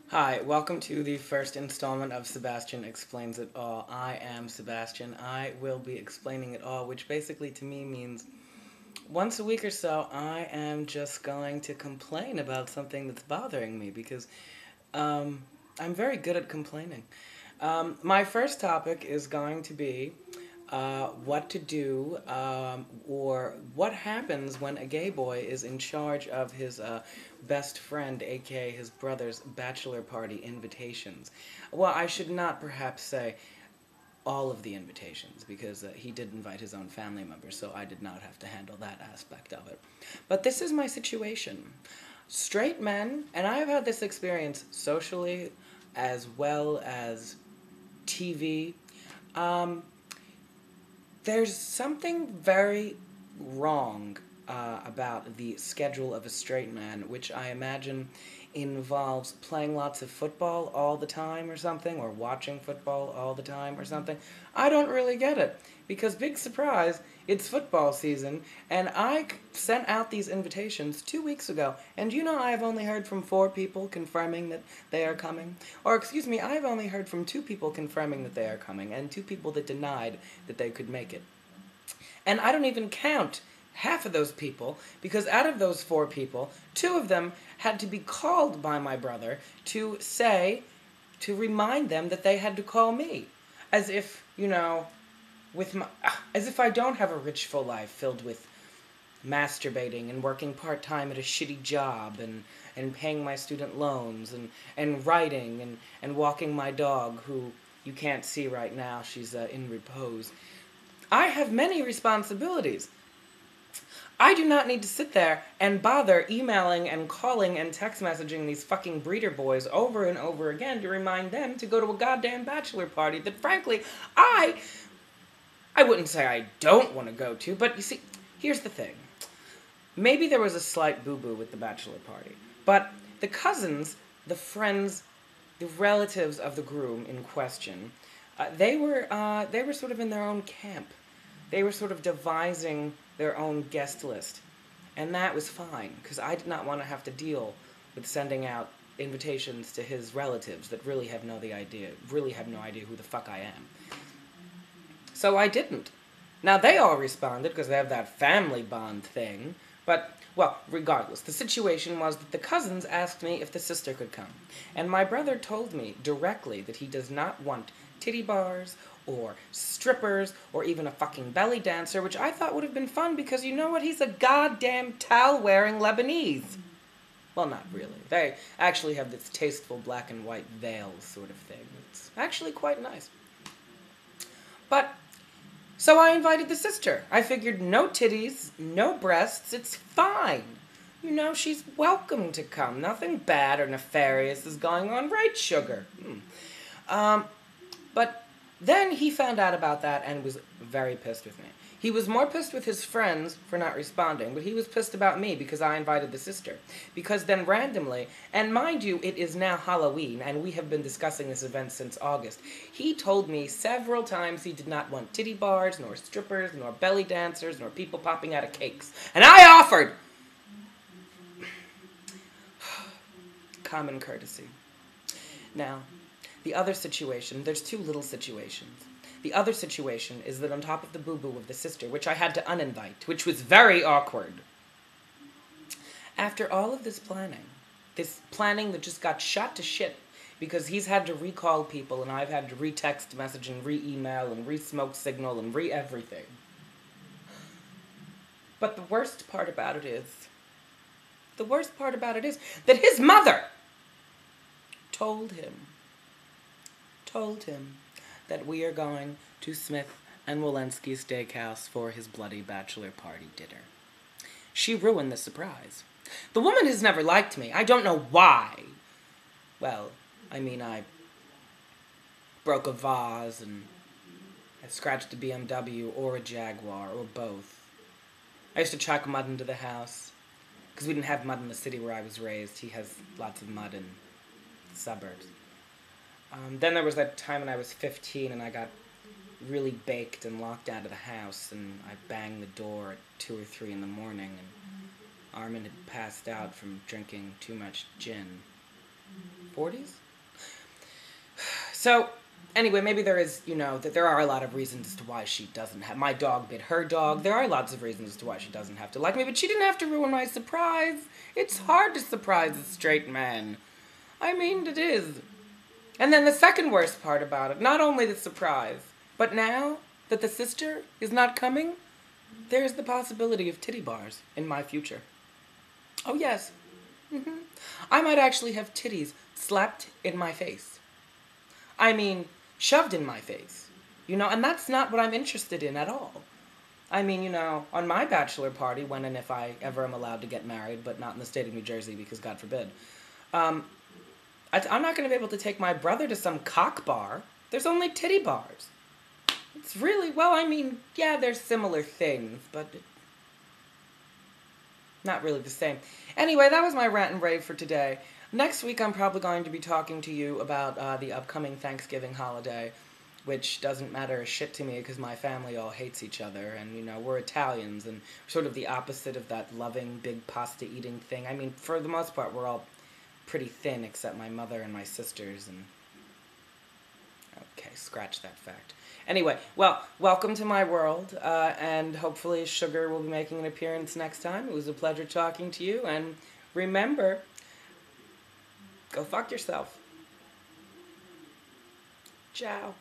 Hi, welcome to the first installment of Sebastian Explains It All. I am Sebastian. I will be explaining it all, which basically to me means once a week or so, I am just going to complain about something that's bothering me because um, I'm very good at complaining. My first topic is going to be what to do or what happens when a gay boy is in charge of his best friend, aka his brother's bachelor party invitations. Well, I should not perhaps say all of the invitations because he did invite his own family members, so I did not have to handle that aspect of it. But this is my situation. Straight men, and I have had this experience socially as well as TV. Um, there's something very wrong about the schedule of a straight man, which I imagine involves playing lots of football all the time or something, or watching football all the time or something. I don't really get it, because big surprise, it's football season, and I sent out these invitations 2 weeks ago, and I have only heard from 4 people confirming that they are coming. Or, excuse me, I've only heard from 2 people confirming that they are coming, and 2 people that denied that they could make it. And I don't even count half of those people because out of those 4 people, 2 of them had to be called by my brother to say, to remind them that they had to call me. As if, as if I don't have a rich, full life filled with masturbating and working part-time at a shitty job and paying my student loans and writing and walking my dog, who you can't see right now, she's in repose. I have many responsibilities. I do not need to sit there and bother emailing and calling and text messaging these fucking breeder boys over and over again to remind them to go to a goddamn bachelor party that, frankly, I wouldn't say I don't want to go to, but you see, here's the thing. Maybe there was a slight boo-boo with the bachelor party, but the cousins, the friends, the relatives of the groom in question, they were sort of in their own camp. They were sort of devising their own guest list, and that was fine because I did not want to have to deal with sending out invitations to his relatives that really have no idea who the fuck I am. So I didn't. Now they all responded because they have that family bond thing. But, well, regardless, the situation was that the cousins asked me if the sister could come. And my brother told me directly that he does not want titty bars or strippers or even a fucking belly dancer, which I thought would have been fun because you know what? He's a goddamn towel-wearing Lebanese. Well, not really. They actually have this tasteful black and white veil sort of thing. It's actually quite nice. But so I invited the sister. I figured no titties, no breasts, it's fine. She's welcome to come. Nothing bad or nefarious is going on, right, sugar? But then he found out about that and was very pissed with me. He was more pissed with his friends for not responding, but he was pissed about me because I invited the sister. Because then randomly, and mind you, it is now Halloween, and we have been discussing this event since August, he told me several times he did not want titty bars, nor strippers, nor belly dancers, nor people popping out of cakes. And I offered! Common courtesy. Now, the other situation, there's 2 little situations. The other situation is that on top of the boo-boo of the sister, which I had to uninvite, which was very awkward. After all of this planning that just got shot to shit because he's had to recall people and I've had to re-text message and re-email and re-smoke signal and re-everything. But the worst part about it is that his mother told him that we are going to Smith and Walensky's Steakhouse for his bloody bachelor party dinner. She ruined the surprise. The woman has never liked me. I don't know why. Well, I broke a vase and I scratched a BMW or a Jaguar or both. I used to chuck mud into the house because we didn't have mud in the city where I was raised. He has lots of mud in the suburbs. Then there was that time when I was 15 and I got really baked and locked out of the house and I banged the door at 2 or 3 in the morning and Armin had passed out from drinking too much gin. 40s? So, anyway, maybe there is, that there are a lot of reasons as to why she doesn't have. My dog bit her dog. There are lots of reasons as to why she doesn't have to like me, but she didn't have to ruin my surprise. It's hard to surprise a straight man. I mean, it is. And then the second worst part about it, not only the surprise, but now that the sister is not coming, there's the possibility of titty bars in my future. Oh, yes. I might actually have titties slapped in my face. I mean, shoved in my face. And that's not what I'm interested in at all. I mean, on my bachelor party, when and if I ever am allowed to get married, but not in the state of New Jersey because God forbid, I'm not going to be able to take my brother to some cock bar. There's only titty bars. It's really, well, I mean, yeah, they're similar things, but not really the same. Anyway, that was my rant and rave for today. Next week, I'm probably going to be talking to you about the upcoming Thanksgiving holiday, which doesn't matter a shit to me because my family all hates each other, and, we're Italians, and sort of the opposite of that loving, big pasta-eating thing. I mean, for the most part, we're all pretty thin except my mother and my sisters, and okay, scratch that fact. Anyway, well, welcome to my world, and hopefully Sugar will be making an appearance next time. It was a pleasure talking to you, and remember, go fuck yourself. Ciao.